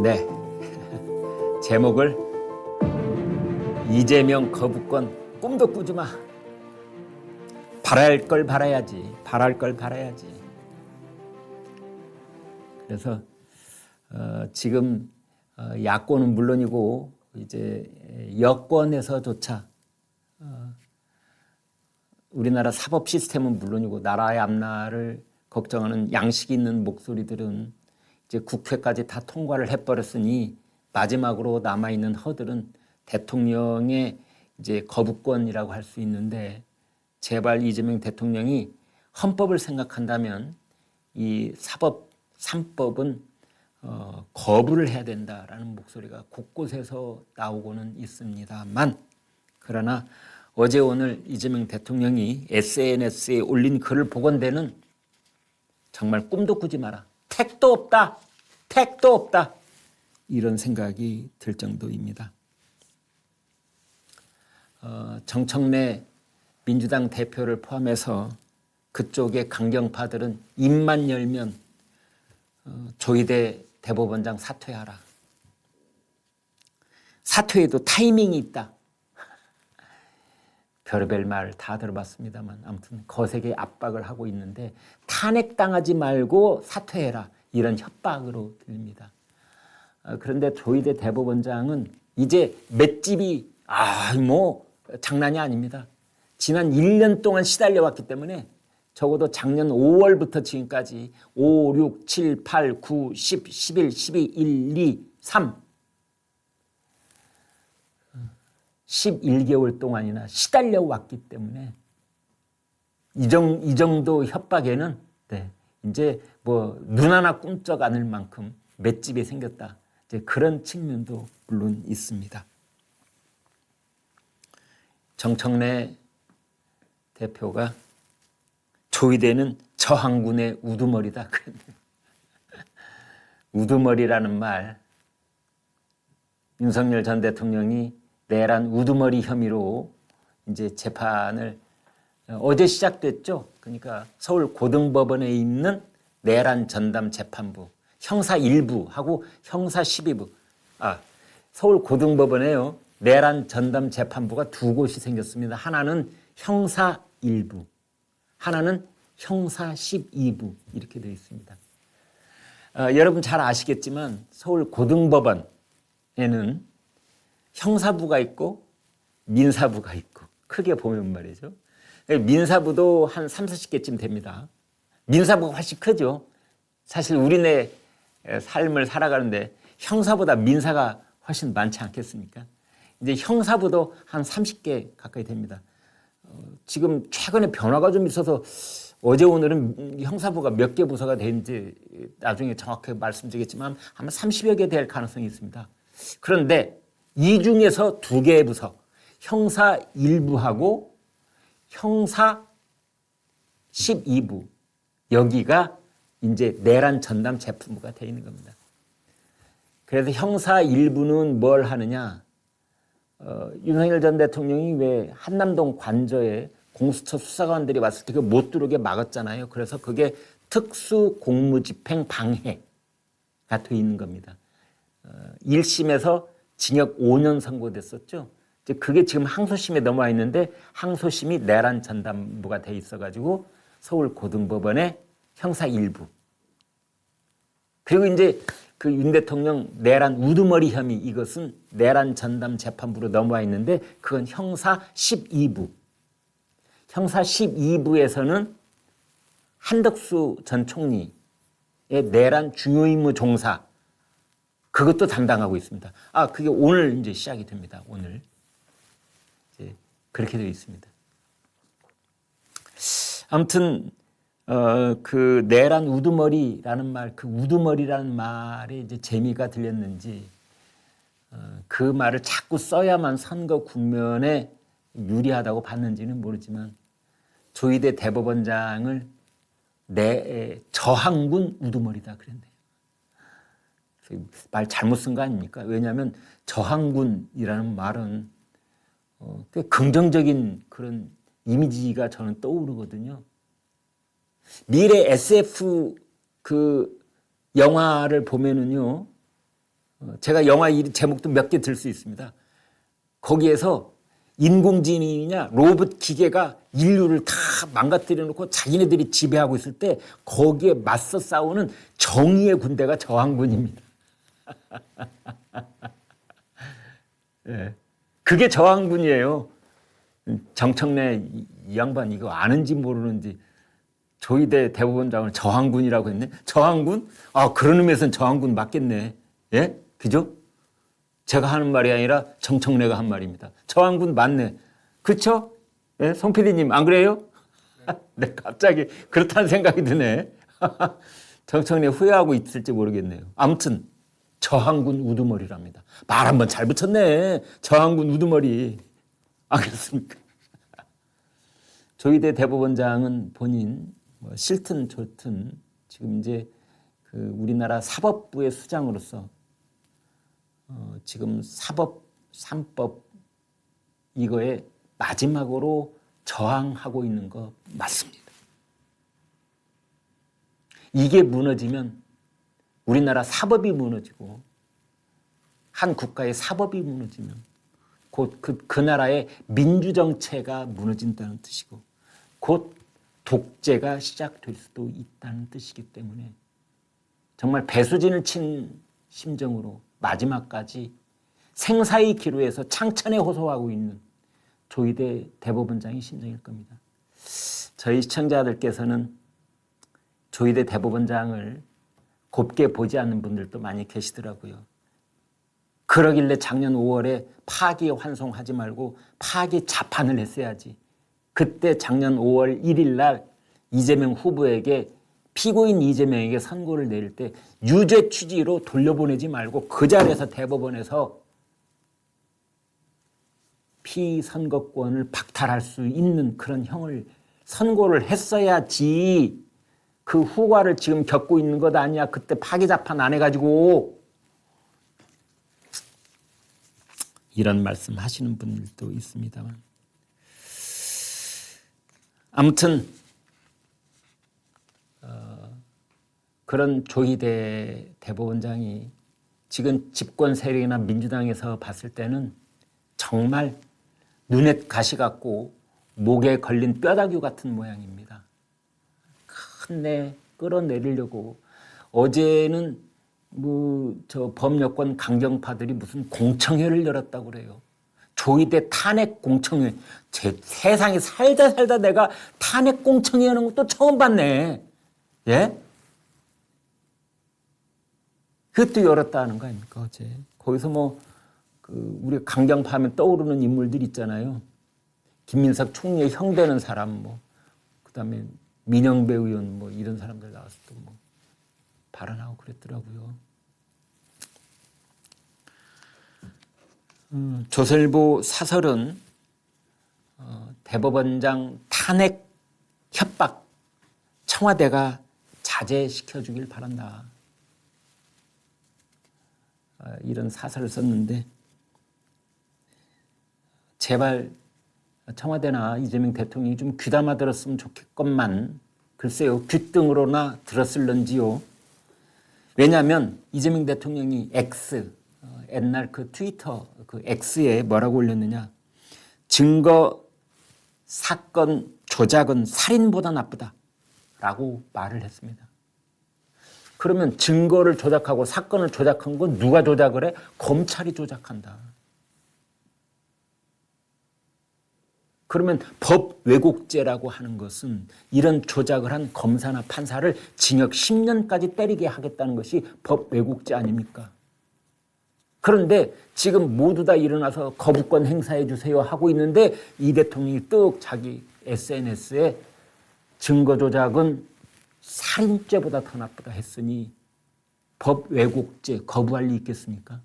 네, 제목을 이재명 거부권 꿈도 꾸지 마. 바랄 걸 바라야지. 바랄 걸 바라야지. 그래서 지금 야권은 물론이고 이제 여권에서조차 우리나라 사법 시스템은 물론이고 나라의 앞날을 걱정하는 양식 있는 목소리들은 이제 국회까지 다 통과를 해버렸으니 마지막으로 남아있는 허들은 대통령의 이제 거부권이라고 할 수 있는데, 제발 이재명 대통령이 헌법을 생각한다면 이 사법 3법은 거부를 해야 된다라는 목소리가 곳곳에서 나오고는 있습니다만, 그러나 어제 오늘 이재명 대통령이 SNS에 올린 글을 보건대는 정말 꿈도 꾸지 마라. 택도 없다. 택도 없다. 이런 생각이 들 정도입니다. 정청래 민주당 대표를 포함해서 그쪽의 강경파들은 입만 열면 조희대 대법원장 사퇴하라. 사퇴에도 타이밍이 있다. 별의별 말 다 들어봤습니다만 아무튼 거세게 압박을 하고 있는데, 탄핵당하지 말고 사퇴해라 이런 협박으로 들립니다. 그런데 조희대 대법원장은 이제 맷집이 장난이 아닙니다. 지난 1년 동안 시달려왔기 때문에 적어도 작년 5월부터 지금까지 5, 6, 7, 8, 9, 10, 11, 12, 1, 2, 3 11개월 동안이나 시달려왔기 때문에 이 정도 협박에는 이제 눈 하나 꿈쩍 않을 만큼 맷집이 생겼다. 이제 그런 측면도 물론 있습니다. 정청래 대표가 조희대는 저항군의 우두머리다. 우두머리라는 말, 윤석열 전 대통령이 내란 우두머리 혐의로 이제 재판을 어제 시작됐죠. 그러니까 서울 고등법원에 있는 내란 전담 재판부 형사 1부하고 형사 12부. 서울 고등법원에요. 내란 전담 재판부가 두 곳이 생겼습니다. 하나는 형사 1부, 하나는 형사 12부 이렇게 되어 있습니다. 여러분 잘 아시겠지만 서울 고등법원에는 형사부가 있고 민사부가 있고, 크게 보면 말이죠. 민사부도 한 30-40개쯤 됩니다. 민사부가 훨씬 크죠. 사실 우리네 삶을 살아가는데 형사보다 민사가 훨씬 많지 않겠습니까? 이제 형사부도 한 30개 가까이 됩니다. 지금 최근에 변화가 좀 있어서 어제 오늘은 형사부가 몇 개 부서가 되는지 나중에 정확하게 말씀드리겠지만 아마 30여 개 될 가능성이 있습니다. 그런데 이 중에서 두 개의 부서, 형사 1부하고 형사 12부, 여기가 이제 내란 전담 재판부가 되어 있는 겁니다. 그래서 형사 1부는 뭘 하느냐? 윤석열 전 대통령이 왜 한남동 관저에 공수처 수사관들이 왔을 때 그 못 들어오게 막았잖아요. 그래서 그게 특수 공무집행 방해가 되어 있는 겁니다. 1심에서 징역 5년 선고됐었죠. 이제 그게 지금 항소심에 넘어와 있는데, 항소심이 내란 전담부가 돼 있어가지고 서울 고등법원의 형사 1부. 그리고 이제 그 윤 대통령 내란 우두머리 혐의, 이것은 내란 전담 재판부로 넘어와 있는데 그건 형사 12부. 형사 12부에서는 한덕수 전 총리의 내란 중요 임무 종사, 그것도 담당하고 있습니다. 그게 오늘 이제 시작이 됩니다. 오늘 이제 그렇게 되어 있습니다. 아무튼 그 내란 우두머리라는 말, 그 우두머리라는 말에 이제 재미가 들렸는지 그 말을 자꾸 써야만 선거 국면에 유리하다고 봤는지는 모르지만, 조희대 대법원장을 저항군 우두머리다 그랬네요. 말 잘못 쓴 거 아닙니까? 왜냐하면 저항군이라는 말은 꽤 긍정적인 그런 이미지가 저는 떠오르거든요. 미래 SF 그 영화를 보면은요, 제가 영화 제목도 몇 개 들 수 있습니다. 거기에서 인공지능이냐 로봇 기계가 인류를 다 망가뜨려 놓고 자기네들이 지배하고 있을 때 거기에 맞서 싸우는 정의의 군대가 저항군입니다. 네. 그게 저항군이에요. 정청래 이 양반 이거 아는지 모르는지 조희대 대법원장을 저항군이라고 했네. 저항군? 아, 그런 의미에서는 저항군 맞겠네. 예? 그죠? 제가 하는 말이 아니라 정청래가 한 말입니다. 저항군 맞네. 그쵸? 예? 송 PD님 안 그래요? 네, 갑자기 그렇다는 생각이 드네. 정청래 후회하고 있을지 모르겠네요. 아무튼 저항군 우두머리랍니다. 말 한번 잘 붙였네. 저항군 우두머리. 알겠습니까? 조희대 대법원장은 본인 싫든 좋든 지금 이제 그 우리나라 사법부의 수장으로서 지금 사법 3법 이거에 마지막으로 저항하고 있는 거 맞습니다. 이게 무너지면 우리나라 사법이 무너지고 한 국가의 사법이 무너지면 곧 그 나라의 민주정체가 무너진다는 뜻이고 곧 독재가 시작될 수도 있다는 뜻이기 때문에 정말 배수진을 친 심정으로 마지막까지 생사의 기로에서 창천에 호소하고 있는 조희대 대법원장의 심정일 겁니다. 저희 시청자들께서는 조희대 대법원장을 곱게 보지 않는 분들도 많이 계시더라고요. 그러길래 작년 5월에 파기환송하지 말고 파기 자판을 했어야지. 그때 작년 5월 1일 날 이재명 후보에게 피고인 이재명에게 선고를 내릴 때 유죄 취지로 돌려보내지 말고 그 자리에서 대법원에서 피선거권을 박탈할 수 있는 그런 형을 선고를 했어야지. 그 후과를 지금 겪고 있는 것 아니야. 그때 파기자판 안 해가지고. 이런 말씀 하시는 분들도 있습니다만. 아무튼 그런 조희대 대법원장이 지금 집권 세력이나 민주당에서 봤을 때는 정말 눈에 가시 같고 목에 걸린 뼈다귀 같은 모양입니다. 큰내 끌어내리려고 어제는 저 법여권 강경파들이 무슨 공청회를 열었다고 그래요. 조희대 탄핵 공청회. 세상에 살다 내가 탄핵 공청회 하는 것도 처음 봤네. 예? 그것도 열었다는 거 아닙니까, 어제. 거기서 우리 강경파 하면 떠오르는 인물들 있잖아요. 김민석 총리의 형 되는 사람, 그 다음에 민영배 의원, 이런 사람들 나와서 또 발언하고 그랬더라고요. 조선일보 사설은 대법원장 탄핵 협박 청와대가 자제시켜주길 바란다. 이런 사설을 썼는데 제발 청와대나 이재명 대통령이 좀 귀담아 들었으면 좋겠건만 글쎄요. 귓등으로나 들었을런지요. 왜냐하면 이재명 대통령이 옛날 그 트위터 그 X에 뭐라고 올렸느냐. 증거 사건 조작은 살인보다 나쁘다라고 말을 했습니다. 그러면 증거를 조작하고 사건을 조작한 건 누가 조작을 해? 검찰이 조작한다. 그러면 법 왜곡죄라고 하는 것은 이런 조작을 한 검사나 판사를 징역 10년까지 때리게 하겠다는 것이 법 왜곡죄 아닙니까? 그런데 지금 모두 다 일어나서 거부권 행사해 주세요 하고 있는데 이 대통령이 뚝 자기 SNS에 증거 조작은 살인죄보다 더 나쁘다 했으니 법 왜곡죄 거부할 리 있겠습니까?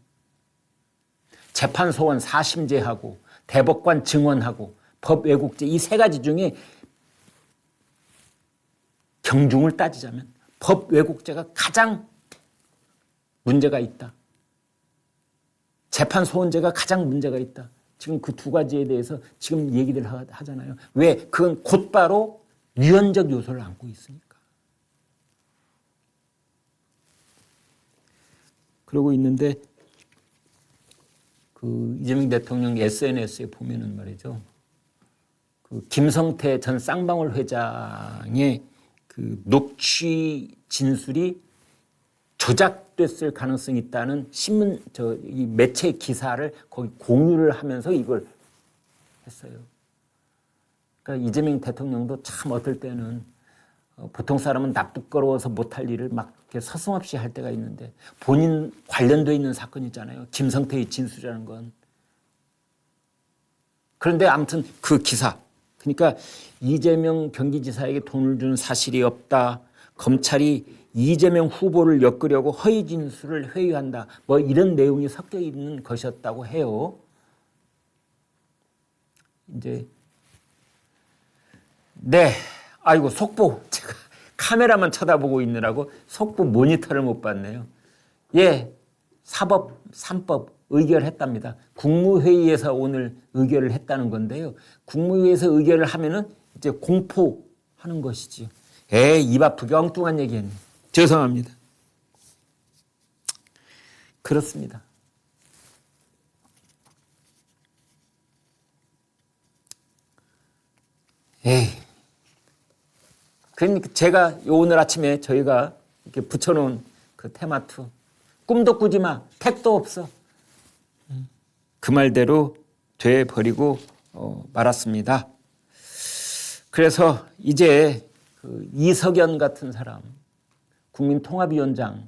재판 소원 사심제하고 대법관 증언하고 법 왜곡죄 이 세 가지 중에 경중을 따지자면 법 왜곡죄가 가장 문제가 있다. 재판 소원죄가 가장 문제가 있다. 지금 그 두 가지에 대해서 지금 얘기들 하잖아요. 왜? 그건 곧바로 유연적 요소를 안고 있으니까. 그러고 있는데 그 이재명 대통령 SNS에 보면은 말이죠. 그 김성태 전 쌍방울 회장의 그 녹취 진술이 조작됐을 가능성이 있다는 신문 이 매체 기사를 거기 공유를 하면서 이걸 했어요. 그러니까 이재명 대통령도 참 어떨 때는 보통 사람은 납득거러워서 못할 일을 막 이렇게 서슴없이 할 때가 있는데 본인 관련돼 있는 사건이잖아요. 김성태의 진술이라는 건. 그런데 아무튼 그 기사, 그러니까 이재명 경기지사에게 돈을 준 사실이 없다. 검찰이 이재명 후보를 엮으려고 허위 진술을 회유한다. 뭐 이런 내용이 섞여 있는 것이었다고 해요. 이제 네, 아이고 속보 제가 카메라만 쳐다보고 있느라고 속보 모니터를 못 봤네요. 예, 사법 3법 의결했답니다. 국무회의에서 오늘 의결을 했다는 건데요. 국무회의에서 의결을 하면은 이제 공포하는 것이지요. 입 아프게 엉뚱한 얘기했네. 죄송합니다. 그렇습니다. 그러니까 제가 오늘 아침에 저희가 이렇게 붙여놓은 그 테마2 꿈도 꾸지 마, 택도 없어. 그 말대로 돼버리고 말았습니다. 그래서 이제 그 이석연 같은 사람, 국민통합위원장,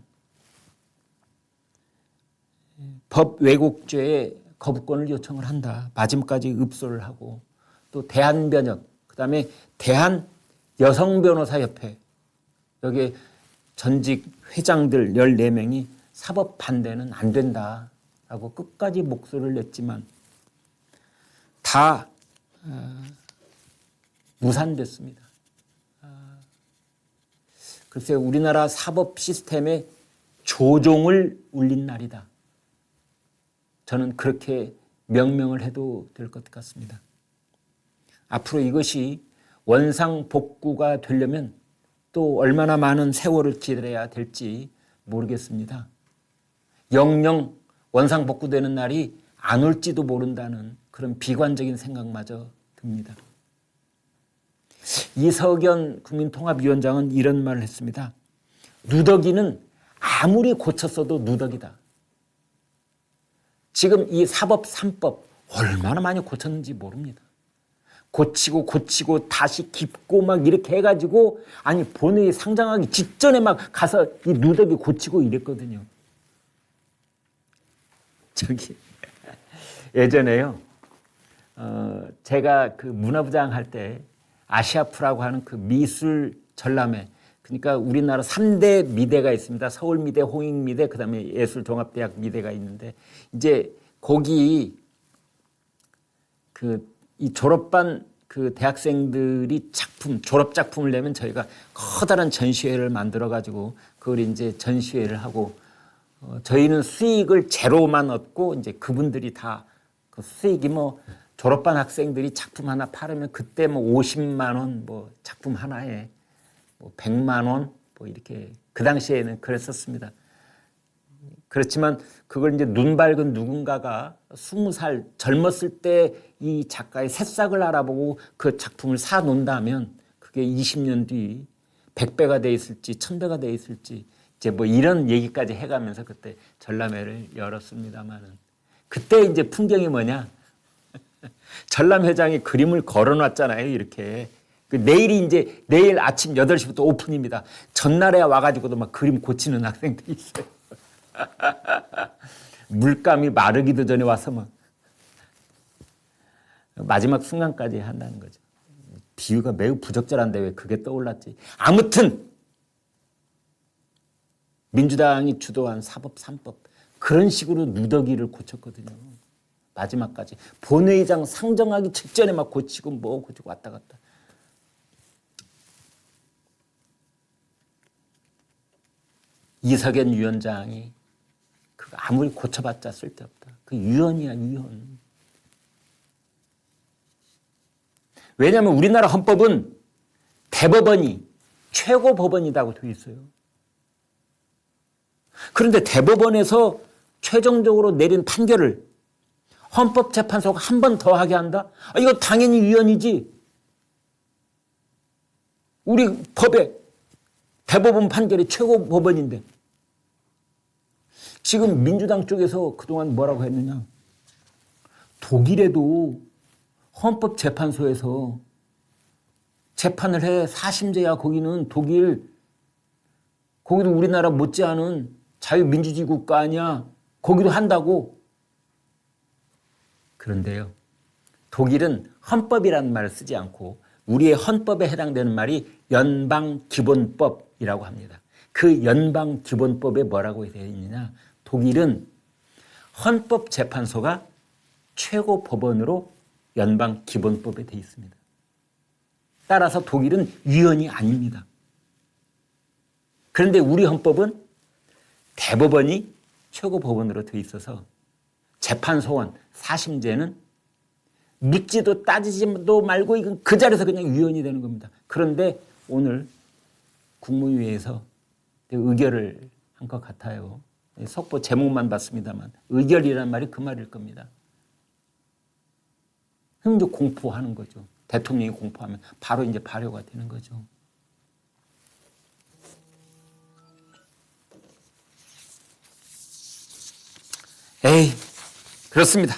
법 왜곡죄에 거부권을 요청을 한다. 마지막까지 읍소를 하고 또 대한변협, 그다음에 대한여성변호사협회 여기에 전직 회장들 14명이 사법 반대는 안 된다라고 끝까지 목소리를 냈지만 다 무산됐습니다. 글쎄 우리나라 사법 시스템에 조종을 울린 날이다. 저는 그렇게 명명을 해도 될 것 같습니다. 앞으로 이것이 원상복구가 되려면 또 얼마나 많은 세월을 기다려야 될지 모르겠습니다. 영영 원상복구되는 날이 안 올지도 모른다는 그런 비관적인 생각마저 듭니다. 이석연 국민통합위원장은 이런 말을 했습니다. 누더기는 아무리 고쳤어도 누더기다. 지금 이 사법 3법 얼마나 많이 고쳤는지 모릅니다. 고치고 다시 깁고 막 이렇게 해가지고 아니 본회의 상장하기 직전에 막 가서 이 누더기 고치고 이랬거든요. 저기 예전에요. 제가 그 문화부장 할 때 아시아프라고 하는 그 미술 전람회, 그러니까 우리나라 3대 미대가 있습니다. 서울미대, 홍익미대, 그다음에 예술종합대학 미대가 있는데 이제 거기 이 졸업반 그 대학생들이 졸업 작품을 내면 저희가 커다란 전시회를 만들어 가지고 그걸 이제 전시회를 하고 저희는 수익을 제로만 얻고 이제 그분들이 다 그 수익이 뭐 졸업반 학생들이 작품 하나 팔으면 그때 뭐 50만 원 뭐 작품 하나에 뭐 100만 원 뭐 이렇게 그 당시에는 그랬었습니다. 그렇지만 그걸 이제 눈 밝은 누군가가 20살 젊었을 때 이 작가의 새싹을 알아보고 그 작품을 사 놓는다면 그게 20년 뒤 100배가 돼 있을지 1000배가 돼 있을지 이제 뭐 이런 얘기까지 해가면서 그때 전람회를 열었습니다만은 그때 이제 풍경이 뭐냐? 전람 회장이 그림을 걸어놨잖아요. 이렇게 내일이 이제 내일 아침 8시부터 오픈입니다. 전날에 와가지고도 막 그림 고치는 학생들이 있어요. 물감이 마르기도 전에 와서 막 마지막 순간까지 한다는 거죠. 비유가 매우 부적절한데 왜 그게 떠올랐지? 아무튼 민주당이 주도한 사법 3법 그런 식으로 누더기를 고쳤거든요. 마지막까지 본회의장 상정하기 직전에 막 고치고 뭐 고치고 왔다 갔다. 이석연 위원장이 아무리 고쳐봤자 쓸데없다. 그 유언이야, 유언. 왜냐하면 우리나라 헌법은 대법원이 최고 법원이라고 되어 있어요. 그런데 대법원에서 최종적으로 내린 판결을 헌법재판소가 한 번 더 하게 한다? 이거 당연히 위헌이지. 우리 법에 대법원 판결이 최고 법원인데 지금 민주당 쪽에서 그동안 뭐라고 했느냐. 독일에도 헌법재판소에서 재판을 해. 사심제야. 거기는 독일. 거기도 우리나라 못지않은 자유민주주의 국가 아니야. 거기도 한다고. 그런데요. 독일은 헌법이라는 말을 쓰지 않고 우리의 헌법에 해당되는 말이 연방기본법이라고 합니다. 그 연방기본법에 뭐라고 되어 있느냐. 독일은 헌법재판소가 최고 법원으로 연방기본법에 되어 있습니다. 따라서 독일은 위헌이 아닙니다. 그런데 우리 헌법은 대법원이 최고 법원으로 되어 있어서 재판소원, 사심제는 묻지도 따지지도 말고 이건 그 자리에서 그냥 위헌이 되는 겁니다. 그런데 오늘 국무위에서 의결을 한 것 같아요. 속보 제목만 봤습니다만 의결이라는 말이 그 말일 겁니다. 그럼 이제 공포하는 거죠. 대통령이 공포하면 바로 이제 발효가 되는 거죠. 에이, 그렇습니다.